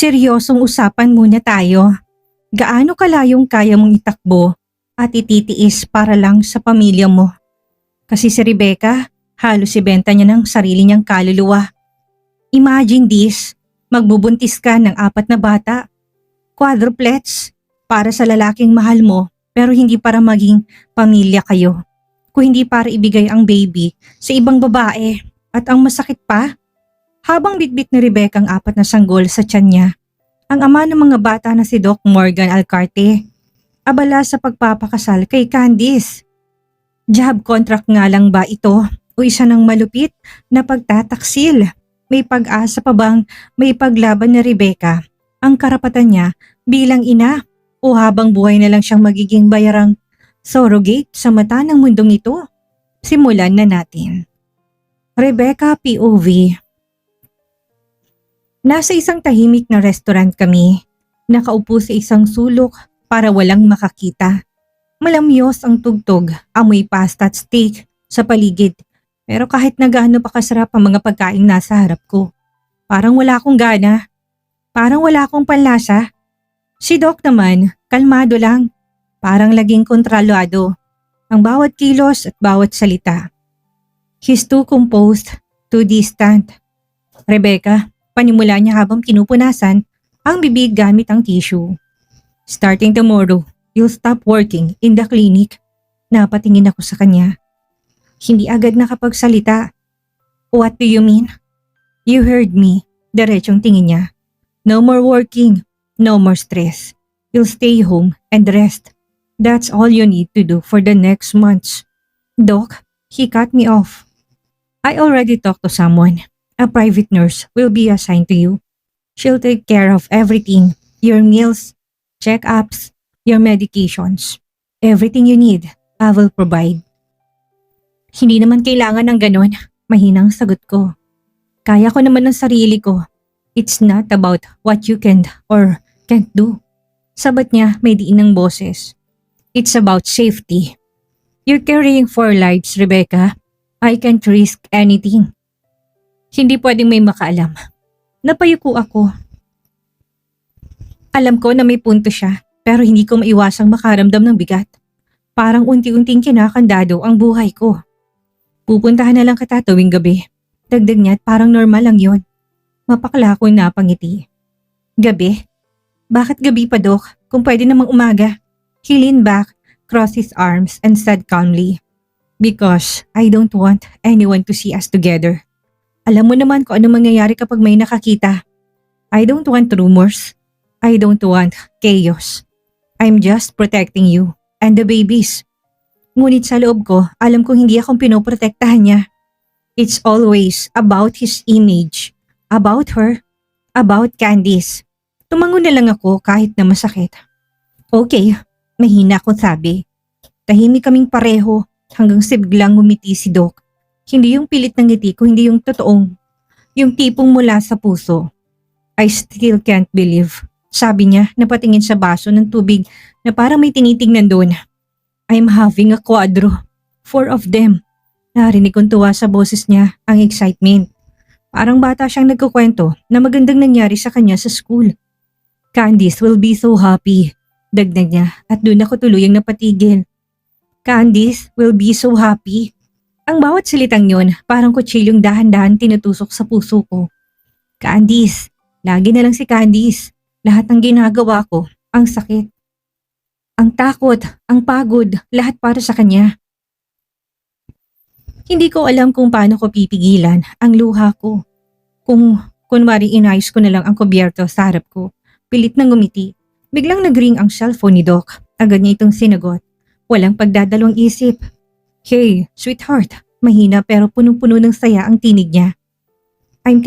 Seryosong usapan muna tayo. Gaano kalayong kaya mong itakbo at ititiis para lang sa pamilya mo? Kasi si Rebecca, halos ibenta niya ng sarili niyang kaluluwa. Imagine this, magbubuntis ka ng 4 na bata. Quadruplets, para sa lalaking mahal mo pero hindi para maging pamilya kayo. Kung hindi para ibigay ang baby sa ibang babae. At ang masakit pa, habang bitbit ni Rebecca ang 4 na sanggol sa tiyan niya, ang ama ng mga bata na si Doc Morgan Alcarte, abala sa pagpapakasal kay Candice. Job contract nga lang ba ito o isa ng malupit na pagtataksil? May pag-asa pa bang may paglaban ni Rebecca ang karapatan niya bilang ina o habang buhay na lang siyang magiging bayarang surrogate sa mata ng mundong ito? Simulan na natin. Rebecca POV. Nasa isang tahimik na restaurant kami, nakaupo sa isang sulok para walang makakita. Malamyos ang tugtog, amoy pasta at steak sa paligid, pero kahit na gaano pa kasarap ang mga pagkain nasa harap ko, parang wala akong gana, parang wala akong panlasa. Si Doc naman, kalmado lang, parang laging kontrolado, ang bawat kilos at bawat salita. He's too composed, too distant. Rebecca, panimula niya habang pinupunasan ang bibig gamit ang tissue. Starting tomorrow, you'll stop working in the clinic. Napatingin ako sa kanya. Hindi agad nakapagsalita. What do you mean? You heard me. Diretsong tingin niya. No more working, no more stress. You'll stay home and rest. That's all you need to do for the next months. Doc, he cut me off. I already talked to someone. A private nurse will be assigned to you. She'll take care of everything. Your meals, check-ups, your medications. Everything you need, I will provide. Hindi naman kailangan ng ganon. Mahinang sagot ko. Kaya ko naman ng sarili ko. It's not about what you can or can't do. Sabat niya may diin ng boses. It's about safety. You're carrying 4 lives, Rebecca. I can't risk anything. Hindi pwedeng may makaalam. Napayuko ako. Alam ko na may punto siya, pero hindi ko maiwasang makaramdam ng bigat. Parang unti-unting kinakandado ang buhay ko. Pupuntahan na lang kita tuwing gabi. Dagdag niya at parang normal lang yon. Mapakla ko na napangiti. Gabi? Bakit gabi pa, Doc? Kung pwede namang umaga. He leaned back, crossed his arms and said calmly, "Because I don't want anyone to see us together. Alam mo naman kung ano mangyayari kapag may nakakita. I don't want rumors. I don't want chaos. I'm just protecting you and the babies." Ngunit sa loob ko, alam kong hindi akong pinoprotektahan niya. It's always about his image, about her, about Candice. Tumango na lang ako kahit na masakit. Okay, mahina akong sabi. Tahimik kaming pareho hanggang sa biglang ngumiti si Doc. Hindi yung pilit ng ngiti ko, hindi yung totoong. Yung tipong mula sa puso. I still can't believe. Sabi niya na patingin sa baso ng tubig na parang may tinitingnan doon. I'm having a quadro. 4 of them. Narinig kong tuwa sa boses niya ang excitement. Parang bata siyang nagkukwento na magandang nangyari sa kanya sa school. Candice will be so happy. Dagdag niya at doon ako tuluyang napatigil. Candice will be so happy. Ang bawat silitang yon parang kutsilyong dahan-dahan tinutusok sa puso ko. Candice, lagi na lang si Candice. Lahat ng ginagawa ko, ang sakit. Ang takot, ang pagod, lahat para sa kanya. Hindi ko alam kung paano ko pipigilan ang luha ko. Kung kunwari inayos ko na lang ang kubyerto sa harap ko, pilit na ngumiti. Biglang nag-ring ang cellphone ni Doc. Agad niya itong sinagot. Walang pagdadalawang isip. Hey, sweetheart. Mahina pero punong-puno ng saya ang tinig niya. I'm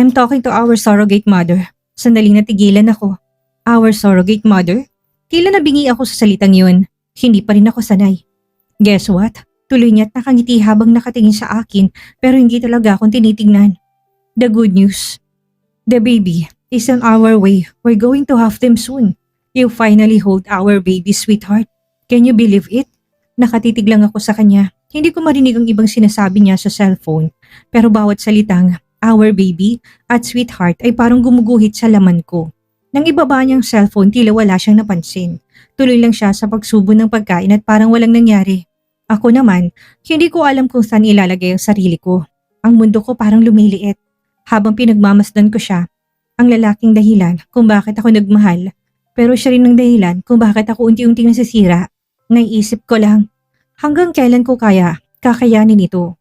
talking to our surrogate mother. Sandaling natigilan ako. Our surrogate mother? Tila nabingi ako sa salitang yun. Hindi pa rin ako sanay. Guess what? Tuloy niya at nakangiti habang nakatingin sa akin pero hindi talaga akong tinitingnan. The good news. The baby is on our way. We're going to have them soon. You finally hold our baby, sweetheart. Can you believe it? Nakatitig lang ako sa kanya. Hindi ko marinig ang ibang sinasabi niya sa cellphone pero bawat salitang our baby at sweetheart ay parang gumuguhit sa laman ko. Nang ibaba niyang cellphone, tila wala siyang napansin. Tuloy lang siya sa pagsubo ng pagkain at parang walang nangyari. Ako naman, hindi ko alam kung saan ilalagay ang sarili ko. Ang mundo ko parang lumiliit. Habang pinagmamasdan ko siya, ang lalaking dahilan kung bakit ako nagmahal. Pero siya rin ang dahilan kung bakit ako unti-unting nasisira. Naiisip ko lang, hanggang kailan ko kaya kakayanin ito?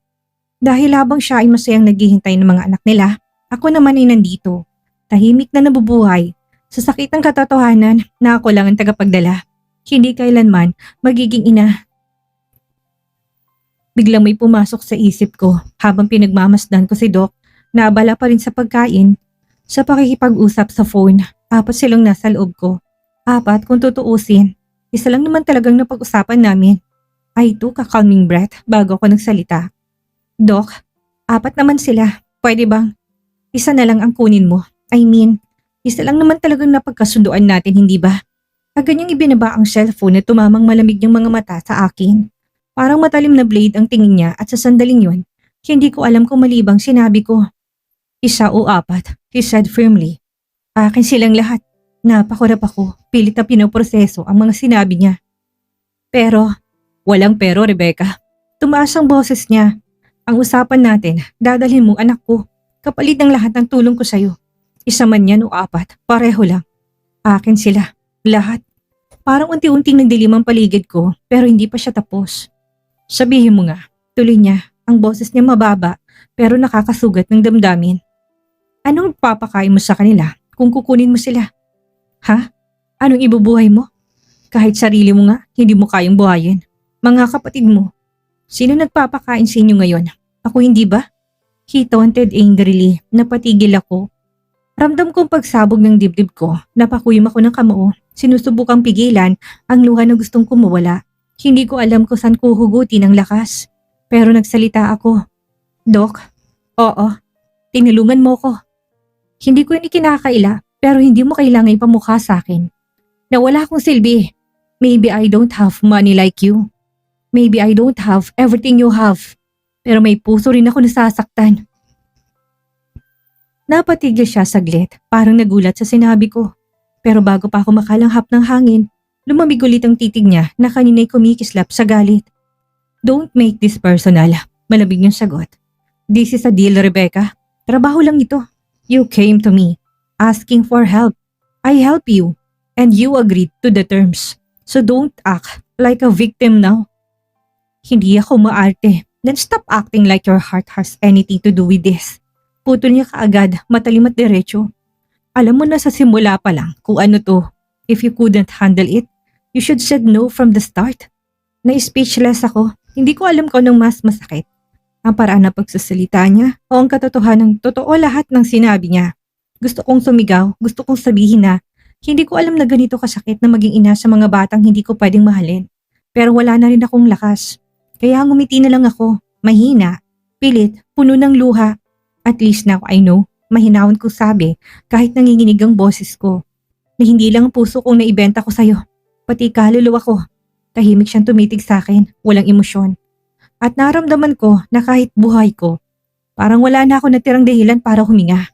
Dahil habang siya ay masayang naghihintay ng mga anak nila, ako naman ay nandito. Tahimik na nabubuhay sa sakit ng katotohanan na ako lang ang tagapagdala. Hindi kailanman magiging ina. Biglang may pumasok sa isip ko habang pinagmamasdan ko si Doc na abala pa rin sa pagkain, sa pakikipag-usap sa phone. 4 silang nasa loob ko. 4 kung tutuusin. Isa lang naman talagang napag-usapan namin. I took a calming breath bago ako nagsalita. Doc, 4 naman sila. Pwede bang isa na lang ang kunin mo? I mean, isa lang naman talagang napagkasunduan natin, hindi ba? Agad niyang ibinaba ang cellphone at tumamang malamig niyang mga mata sa akin. Parang matalim na blade ang tingin niya at sa sandaling yun, hindi ko alam kung malibang sinabi ko. 1 o 4, he said firmly. Akin silang lahat. Napakurap ako, pilit na pinoproseso ang mga sinabi niya. Pero, walang pero, Rebecca. Tumaas ang boses niya. Ang usapan natin, dadalhin mo anak ko, kapalit ng lahat ng tulong ko sa'yo. 1 man yan o 4, pareho lang. Akin sila, lahat. Parang unti-unting nagdilim ang paligid ko, pero hindi pa siya tapos. Sabihin mo nga, tuloy niya, ang boses niya mababa, pero nakakasugat ng damdamin. Anong papakain mo sa kanila kung kukunin mo sila? Ha? Anong ibubuhay mo? Kahit sarili mo nga, hindi mo kayang buhayin. Mga kapatid mo. Sino nagpapakain sa inyo ngayon? Ako hindi ba? He taunted angrily. Napatigil ako. Ramdam kong pagsabog ng dibdib ko. Napakuyom ako ng kamao. Sinusubukang pigilan ang luha na gustong kumawala. Hindi ko alam kung saan ko hugutin ang lakas. Pero nagsalita ako. Doc, oo, tinulungan mo ko. Hindi ko yun ikinakaila, pero hindi mo kailangan ipamukha sa akin. Na wala akong silbi. Maybe I don't have money like you. Maybe I don't have everything you have. Pero may puso rin ako nasasaktan. Napatigil siya saglit, parang nagulat sa sinabi ko. Pero bago pa ako makalanghap ng hangin, lumamig ulit ang titig niya na kanina'y kumikislap sa galit. Don't make this personal, malamig niyang sagot. This is a deal, Rebecca. Trabaho lang ito. You came to me, asking for help. I help you, and you agreed to the terms. So don't act like a victim now. Hindi ako maarte. Then stop acting like your heart has anything to do with this. Putol niya kaagad, matalim at diretso. Alam mo na sa simula pa lang kung ano to. If you couldn't handle it, you should said no from the start. Na-speechless ako. Hindi ko alam kung anong mas masakit. Ang paraan ng pagsasalita niya o ang katotohanan ng totoo lahat ng sinabi niya. Gusto kong sumigaw, gusto kong sabihin na hindi ko alam na ganito kasakit na maging ina sa mga batang hindi ko pwedeng mahalin. Pero wala na rin akong lakas. Kaya ngumiti na lang ako, mahina, pilit, puno ng luha. At least now I know, mahinawan kong sabi kahit nanginginig ang boses ko. Na hindi lang ang puso kong naibenta ko sa'yo, pati kaluluwa ko. Tahimik siyang tumitig sa akin, walang emosyon. At naramdaman ko na kahit buhay ko, parang wala na ako natirang dahilan para huminga.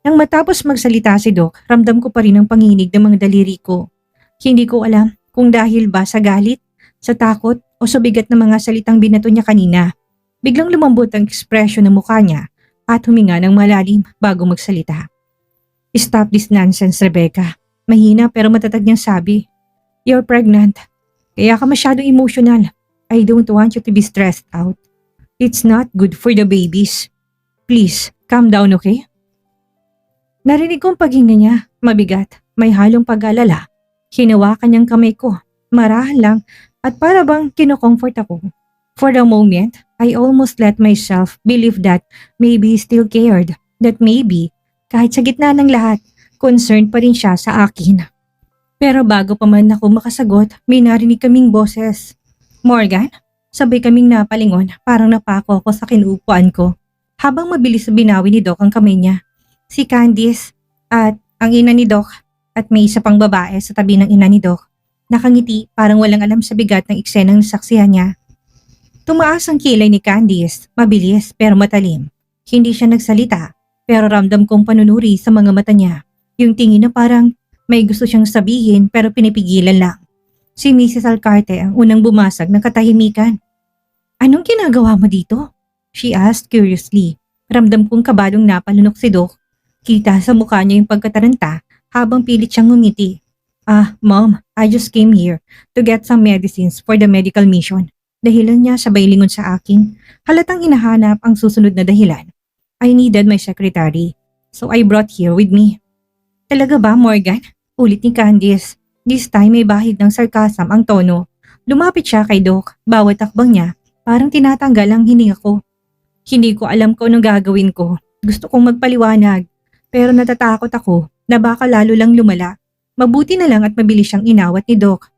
Nang matapos magsalita si Doc, ramdam ko pa rin ang panginig ng mga daliri ko. Hindi ko alam kung dahil ba sa galit, sa takot o sa bigat ng mga salitang binato niya kanina. Biglang lumambot ang ekspresyon ng mukha niya at huminga ng malalim bago magsalita. Stop this nonsense, Rebecca. Mahina pero matatag niyang sabi. You're pregnant. Kaya ka masyadong emotional. I don't want you to be stressed out. It's not good for the babies. Please, calm down, okay? Narinig kong paghinga niya, mabigat, may halong pag-alala. Hinawakan niyang kamay ko, marahan lang at para bang kinocomfort ako. For the moment, I almost let myself believe that maybe he still cared. That maybe, kahit sa gitna ng lahat, concerned pa rin siya sa akin. Pero bago pa man ako makasagot, may narinig kaming boses. Morgan? Sabay kaming napalingon, parang napako ako sa kinuupuan ko. Habang mabilis binawi ni Doc ang kamay niya. Si Candice at ang ina ni Doc at may isa pang babae sa tabi ng ina ni Doc. Nakangiti, parang walang alam sa bigat ng eksenang nasaksihan niya. Tumaas ang kilay ni Candice, mabilis pero matalim. Hindi siya nagsalita, pero ramdam kong panunuri sa mga mata niya. Yung tingin na parang may gusto siyang sabihin pero pinipigilan lang. Si Mrs. Alcarte ang unang bumasag ng katahimikan. Anong ginagawa mo dito? She asked curiously. Ramdam kong kabadong napalunok si Doc. Kita sa mukha niya yung pagkataranta habang pilit siyang ngumiti. Mom, I just came here to get some medicines for the medical mission. Dahilan niya sabay lingon sa akin. Halatang hinahanap ang susunod na dahilan. I needed my secretary, so I brought here with me. Talaga ba, Morgan? Ulit ni Candice. This time may bahid ng sarcasm ang tono. Lumapit siya kay Doc. Bawat takbang niya, parang tinatanggal ang hininga ko. Hindi ko alam kung anong gagawin ko. Gusto kong magpaliwanag, pero natatakot ako na baka lalo lang lumala. Mabuti na lang at mabilis siyang inawat ni Doc.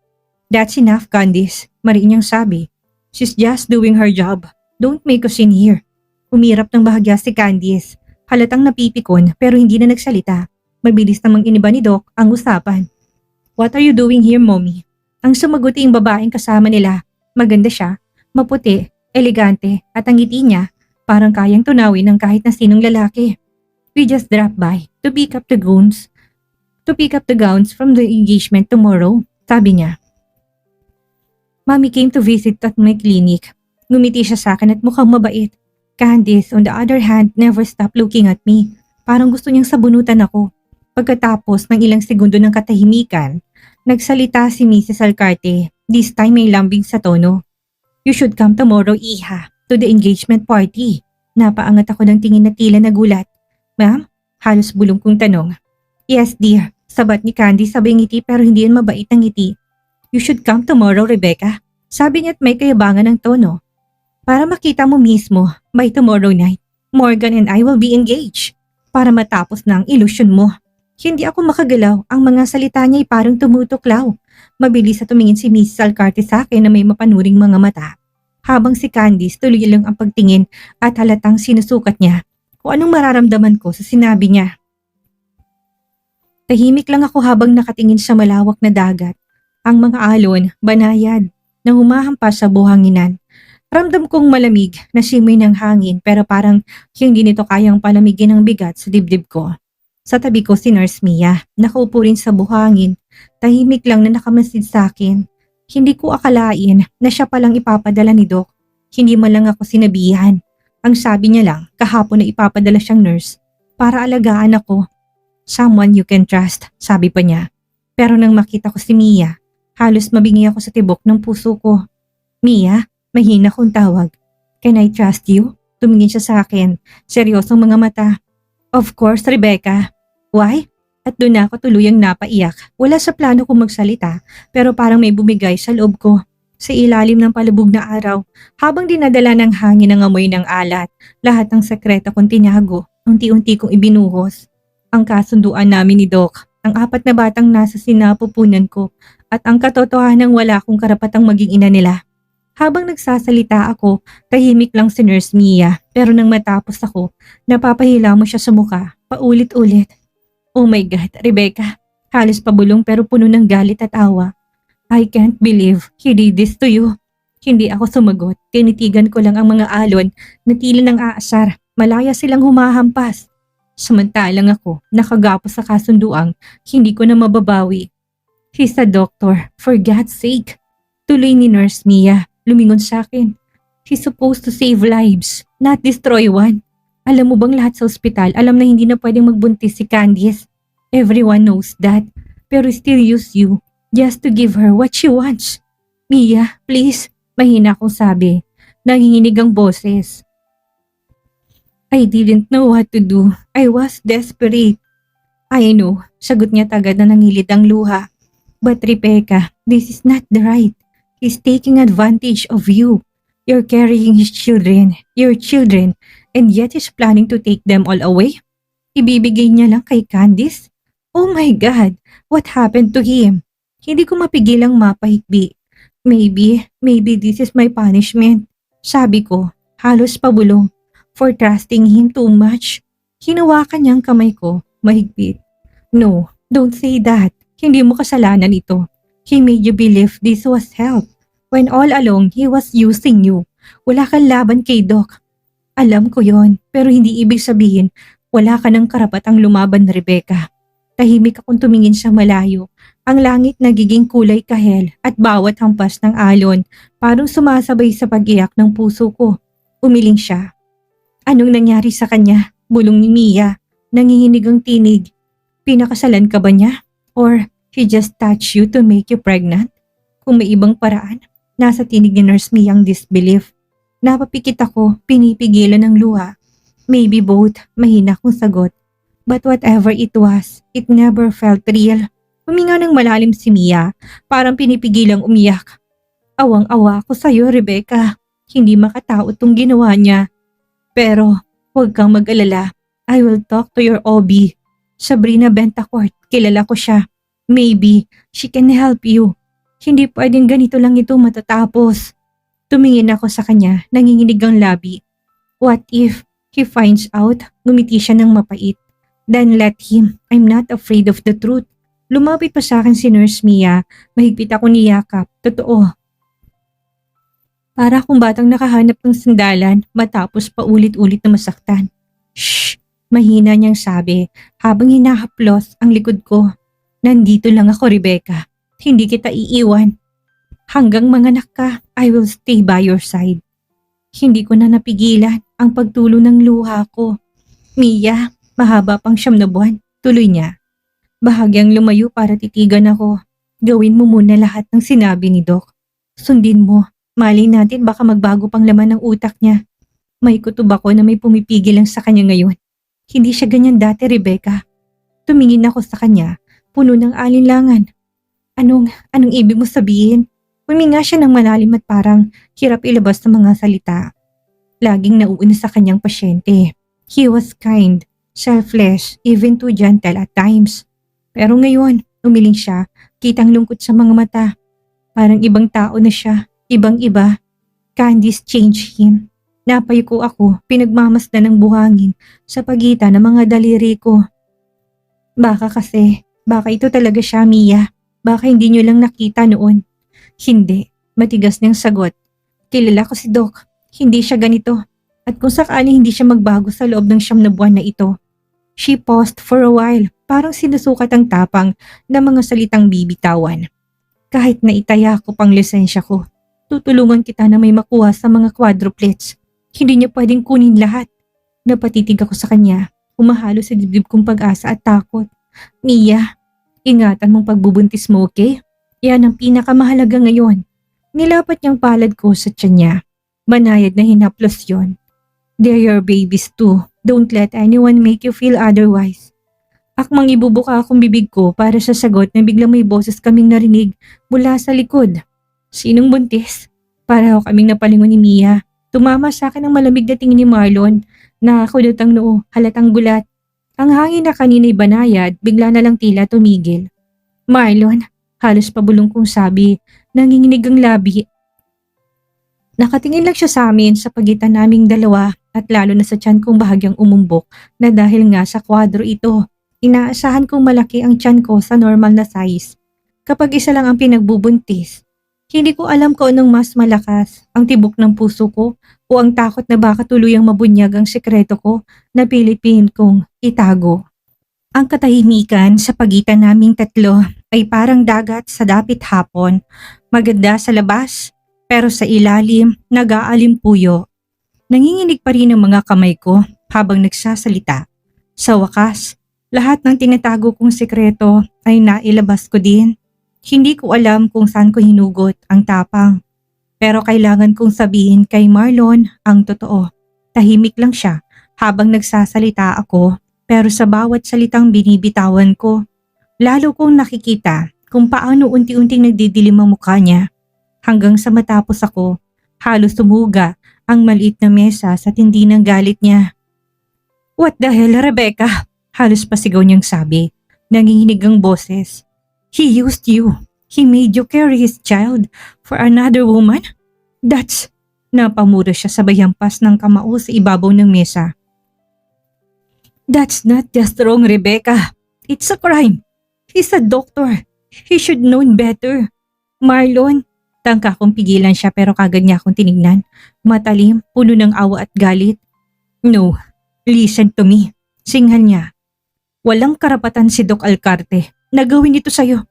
That's enough, Candice, mariin niyang sabi. She's just doing her job. Don't make us in here. Umirap ng bahagya si Candice. Halatang napipikon pero hindi na nagsalita. Mabilis namang iniba ni Doc ang usapan. What are you doing here, Mommy? Ang sumagot yung babaeng kasama nila. Maganda siya, maputi, elegante at ang ngiti niya parang kayang tunawin ng kahit na sinong lalaki. We just dropped by to pick up the gowns from the engagement tomorrow, sabi niya. Mommy came to visit at my clinic. Ngumiti siya sa akin at mukhang mabait. Candice, on the other hand, never stopped looking at me. Parang gusto niyang sabunutan ako. Pagkatapos ng ilang segundo ng katahimikan, nagsalita si Mrs. Alcarte. This time may lambing sa tono. You should come tomorrow, Iha, to the engagement party. Napaangat ako ng tingin na tila nagulat. Ma'am? Halos bulong kong tanong. Yes, dear. Sabat ni Candy sabay ngiti pero hindi yan mabait ang ngiti. You should come tomorrow, Rebecca. Sabi niya at may kayabangan ng tono. Para makita mo mismo, by tomorrow night, Morgan and I will be engaged. Para matapos na ang illusion mo. Hindi ako makagalaw. Ang mga salita niya ay parang tumutuklaw. Mabilis at tumingin si Mrs. Alcarte sa akin na may mapanuring mga mata. Habang si Candice tuloy lang ang pagtingin at halatang sinusukat niya kung anong mararamdaman ko sa sinabi niya. Tahimik lang ako habang nakatingin sa malawak na dagat. Ang mga alon, banayad, na humahampas sa buhanginan. Ramdam kong malamig na simoy ng hangin pero parang hindi nito kayang palamigin ang bigat sa dibdib ko. Sa tabi ko si Nurse Mia, nakaupo rin sa buhangin, tahimik lang na nakamasid sa akin. Hindi ko akalain na siya palang ipapadala ni Doc. Hindi man lang ako sinabihan. Ang sabi niya lang, kahapon na ipapadala siyang nurse para alagaan ako. Someone you can trust, sabi pa niya. Pero nang makita ko si Mia, halos mabingi ako sa tibok ng puso ko. Mia, mahina kong tawag. Can I trust you? Tumingin siya sa akin, seryosong mga mata. Of course, Rebecca. Why? At doon na ako tuluyang napaiyak. Wala sa plano kong magsalita pero parang may bumigay sa loob ko. Sa ilalim ng palubog na araw, habang dinadala ng hangin ang amoy ng alat, lahat ng sekreto kong tinago, unti-unti kong ibinuhos. Ang kasunduan namin ni Doc, ang 4 na batang nasa sinapupunan ko, at ang katotohanang wala akong karapatang maging ina nila. Habang nagsasalita ako, tahimik lang si Nurse Mia, pero nang matapos ako, napapahila mo siya sa muka, paulit-ulit. Oh my God, Rebecca. Halos pabulong pero puno ng galit at awa. I can't believe he did this to you. Hindi ako sumagot. Kinitigan ko lang ang mga alon na tila ng aasar. Malaya silang humahampas. Samantalang ako, nakagapos sa kasunduang, hindi ko na mababawi. He's a doctor, for God's sake. Tuloy ni Nurse Mia, lumingon sa akin. He's supposed to save lives, not destroy one. Alam mo bang lahat sa ospital, alam na hindi na pwedeng magbuntis si Candice. Everyone knows that, pero still use you just to give her what she wants. Mia, please, mahina akong sabi. Nanginginig ang boses. I didn't know what to do. I was desperate. I know, sagot niya tagad na nangilid ang luha. But Rebecca, this is not the right. He's taking advantage of you. You're carrying his children, your children, and yet he's planning to take them all away? Ibibigay niya lang kay Candice? Oh my God, what happened to him? Hindi ko mapigilang mapahikbi. Maybe this is my punishment. Sabi ko, halos pabulong, for trusting him too much. Hinawakan niya ang kamay ko, mahigpit. No, don't say that. Hindi mo kasalanan ito. He made you believe this was help. When all along, he was using you. Wala kang laban kay Doc. Alam ko yon, pero hindi ibig sabihin wala ka ng karapatang lumaban, Rebecca. Tahimik akong tumingin sa malayo. Ang langit nagiging kulay kahel at bawat hampas ng alon parang sumasabay sa pag-iyak ng puso ko. Umiling siya. Anong nangyari sa kanya? Bulong ni Mia. Nanginginig ang tinig. Pinakasalan ka ba niya? Or he just touched you to make you pregnant? Kung may ibang paraan, nasa tinig ni Nurse Mia ang disbelief. Napapikit ako, pinipigilan ng luha. Maybe both, mahina kong sagot. But whatever it was, it never felt real. Huminga ng malalim si Mia, parang pinipigilang umiyak. Awang-awa ako sa'yo, Rebecca. Hindi makatao tong ginawa niya. Pero, huwag kang mag-alala. I will talk to your OB. Sabrina Bentacourt, kilala ko siya. Maybe, she can help you. Hindi pwedeng ganito lang ito matatapos. Tumingin ako sa kanya, nanginginig ang labi. What if he finds out? Ngumiti siya ng mapait. Then let him. I'm not afraid of the truth. Lumapit pa sa akin si Nurse Mia. Mahigpit ako niyakap. Totoo. Para akong batang nakahanap ng sandalan matapos paulit-ulit na masaktan. Shh! Mahina niyang sabi habang hinahaplos ang likod ko. Nandito lang ako, Rebecca. Hindi kita iiwan. Hanggang manganak ka, I will stay by your side. Hindi ko na napigilan ang pagtulo ng luha ko. Mia, mahaba pang 9 na buwan. Tuloy niya. Bahagyang lumayo para titigan ako. Gawin mo muna lahat ng sinabi ni Doc. Sundin mo. Malay natin baka magbago pang laman ng utak niya. May kutob ako na may pumipigil lang sa kanya ngayon. Hindi siya ganyan dati, Rebecca. Tumingin ako sa kanya, puno ng alinlangan. Anong ibig mo sabihin? Huminga siya ng malalim at parang hirap ilabas ng mga salita. Laging nauuna sa kanyang pasyente. He was kind, selfless, even too gentle at times. Pero ngayon, umiling siya, kitang lungkot sa mga mata. Parang ibang tao na siya, ibang-iba. Candice changed him. Napayuko ako, pinagmamasdan ng buhangin sa pagitan ng mga daliri ko. Baka ito talaga siya, Mia. Baka hindi niyo lang nakita noon. Hindi, matigas niyang sagot. Kilala ko si Doc, hindi siya ganito. At kung sakali hindi siya magbago sa loob ng 9 na buwan na ito. She paused for a while, parang sinusukat ang tapang ng mga salitang bibitawan. Kahit na itaya ko pang lisensya ko, tutulungan kita na may makuha sa mga quadruplets. Hindi niya pwedeng kunin lahat. Napatitig ako sa kanya, humahalo sa dibdib kong pag-asa at takot. Mia, ingatan mong pagbubuntis mo, okay? Yan ang pinakamahalaga ngayon. Nilapat niyang palad ko sa tiyan niya. Banayad na hinaplos yon. They're your babies too. Don't let anyone make you feel otherwise. Akmang ibubuka akong bibig ko para sa sagot na biglang may boses kaming narinig mula sa likod. Sinong buntis? Para kaming napalingon ni Mia. Tumama sa akin ang malamig na tingin ni Marlon. Nakakulot ang noo, halatang gulat. Ang hangin na kanina'y banayad, bigla na lang tila tumigil. Marlon, halos pabulong kong sabi, nanginginig ang labi. Nakatingin lang siya sa amin sa pagitan naming dalawa at lalo na sa tiyan kong bahagyang umumbok na dahil nga sa kwadro ito. Inaasahan kong malaki ang tiyan ko sa normal na size. Kapag isa lang ang pinagbubuntis, hindi ko alam kung anong mas malakas, ang tibok ng puso ko o ang takot na baka tuluyang mabunyag ang sekreto ko na pilipiin kong itago. Ang katahimikan sa pagitan naming tatlo ay parang dagat sa dapit hapon, maganda sa labas pero sa ilalim nag-aalimpuyo. Nanginginig pa rin ang mga kamay ko habang nagsasalita. Sa wakas, lahat ng tinatago kong sekreto ay nailabas ko din. Hindi ko alam kung saan ko hinugot ang tapang. Pero kailangan kong sabihin kay Marlon ang totoo. Tahimik lang siya habang nagsasalita ako pero sa bawat salitang binibitawan ko, lalo kong nakikita kung paano unti-unting nagdidilim ang mukha niya. Hanggang sa matapos ako, halos tumuga ang maliit na mesa sa tindi ng galit niya. What the hell, Rebecca? Halos pasigaw niyang sabi. Nanginginig ang boses. He used you. He made you carry his child for another woman? That's... Napamura siya sabay hampas ng kamao sa ibabaw ng mesa. That's not just wrong, Rebecca. It's a crime. He's a doctor. He should known better. Marlon, tangka kong pigilan siya pero kagad niya akong tinignan. Matalim, puno ng awa at galit. No, listen to me. Singhal niya. Walang karapatan si Doc Alcarte na gawin ito sa'yo.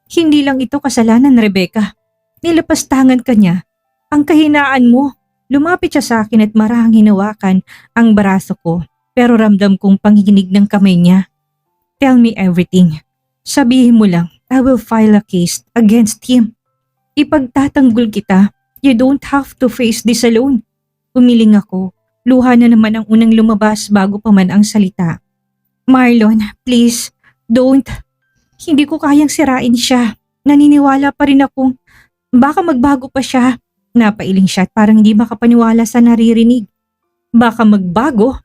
Hindi lang ito kasalanan, Rebecca. Nilapastangan ka niya. Ang kahinaan mo. Lumapit siya sa akin at marahang hinawakan ang braso ko, pero ramdam kong panginginig ng kamay niya. Tell me everything. Sabihin mo lang, I will file a case against him. Ipagtatanggol kita. You don't have to face this alone. Umiling ako. Luha na naman ang unang lumabas bago pa man ang salita. Marlon, please, don't. Hindi ko kayang sirain siya. Naniniwala pa rin akong baka magbago pa siya. Napailing siya at parang hindi makapaniwala sa naririnig. Baka magbago?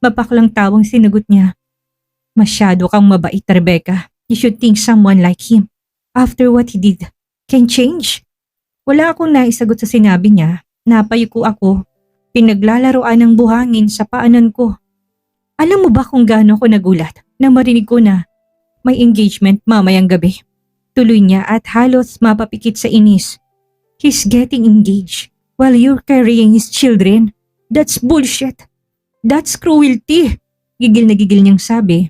Mapaklang tawang sinagot niya. Masyado kang mabait, Rebecca. You should think someone like him, after what he did, can change. Wala akong naisagot sa sinabi niya. Napayuko ako. Pinaglalaroan ng buhangin sa paanan ko. Alam mo ba kung gaano ko nagulat na marinig ko na may engagement mamayang gabi? Tuloy niya at halos mapapikit sa inis. He's getting engaged while you're carrying his children. That's bullshit. That's cruelty. Gigil na gigil niyang sabi.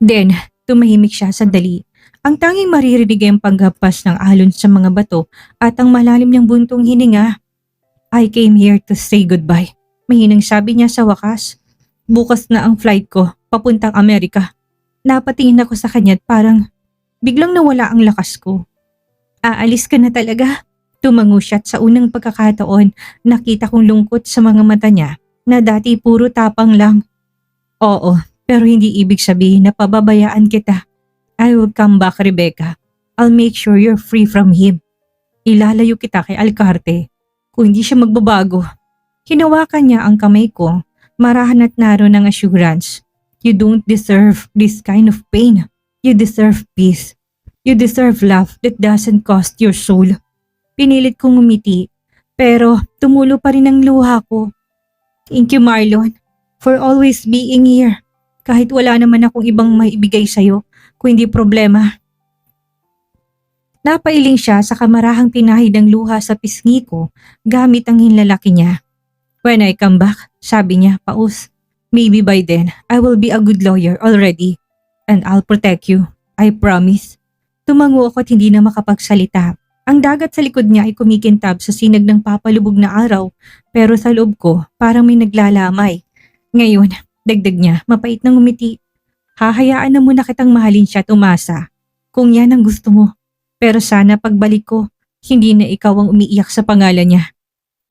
Then, tumahimik siya sandali. Ang tanging maririnig ay ang paghapas ng alon sa mga bato at ang malalim niyang buntong hininga. I came here to say goodbye. Mahinang sabi niya sa wakas. Bukas na ang flight ko, papuntang Amerika. Napatingin ako sa kanya at parang biglang nawala ang lakas ko. Aalis ka na talaga? Tumango siya at sa unang pagkakataon nakita kong lungkot sa mga mata niya na dati puro tapang lang. Oo, pero hindi ibig sabihin na pababayaan kita. I will come back, Rebecca. I'll make sure you're free from him. Ilalayo kita kay Alcarte kung hindi siya magbabago. Hinawakan niya ang kamay ko, marahan at naroon ng assurance. You don't deserve this kind of pain. You deserve peace. You deserve love that doesn't cost your soul. Pinilit kong umiti, pero tumulo pa rin ang luha ko. Thank you, Marlon, for always being here. Kahit wala naman akong ibang maibigay sa'yo, kung hindi problema. Napailing siya sa kamarahang pinahid ng luha sa pisngi ko gamit ang hinlalaki niya. When I come back, sabi niya, paus. Maybe by then, I will be a good lawyer already. And I'll protect you. I promise. Tumango ako at hindi na makapagsalita. Ang dagat sa likod niya ay kumikintab sa sinag ng papalubog na araw, pero sa loob ko parang may naglalamay. Ngayon, dagdag niya, mapait nang umiti. Hahayaan na muna kitang mahalin siya at umasa. Kung yan ang gusto mo. Pero sana pagbalik ko, hindi na ikaw ang umiiyak sa pangalan niya.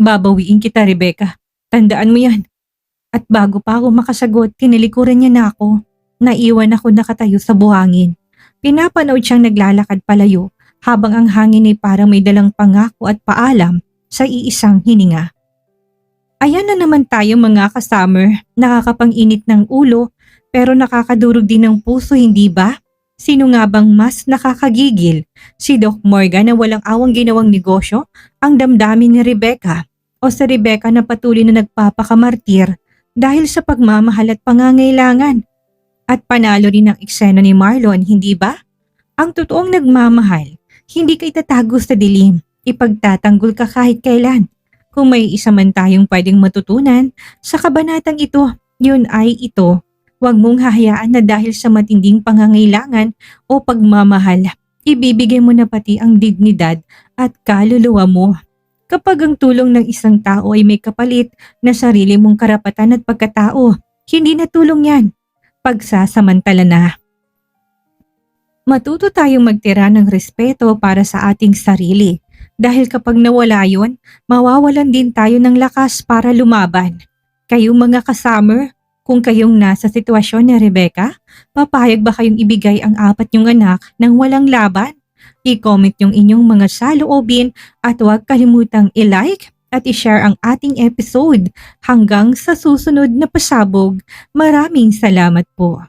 Babawiin kita, Rebecca. Tandaan mo yan. At bago pa ako makasagot, tinilikuran niya na ako. Naiwan ako nakatayo sa buhangin. Pinapanood siyang naglalakad palayo habang ang hangin ay parang may dalang pangako at paalam sa iisang hininga. Ayan na naman tayo mga ka-summer, nakakapang-init ng ulo pero nakakadurog din ng puso, hindi ba? Sino nga bang mas nakakagigil? Si Doc Morgan na walang awang ginawang negosyo, ang damdamin ni Rebecca, o si Rebecca na patuloy na nagpapakamartir dahil sa pagmamahal at pangangailangan. At panalo rin ang eksena ni Marlon, hindi ba? Ang totoong nagmamahal, hindi ka itatago sa dilim, ipagtatanggol ka kahit kailan. Kung may isa man tayong pwedeng matutunan sa kabanatang ito, yun ay ito. Huwag mong hahayaan na dahil sa matinding pangangailangan o pagmamahal, ibibigay mo na pati ang dignidad at kaluluwa mo. Kapag ang tulong ng isang tao ay may kapalit na sarili mong karapatan at pagkatao, hindi na tulong yan. Pagsasamantala na. Matuto tayong magtira ng respeto para sa ating sarili. Dahil kapag nawala yun, mawawalan din tayo ng lakas para lumaban. Kayong mga ka-summer, kung kayong nasa sitwasyon ni Rebecca, papayag ba kayong ibigay ang 4 niyong anak nang walang laban? I-comment yung inyong mga saloobin at huwag kalimutang i-like at i-share ang ating episode. Hanggang sa susunod na pasabog, maraming salamat po.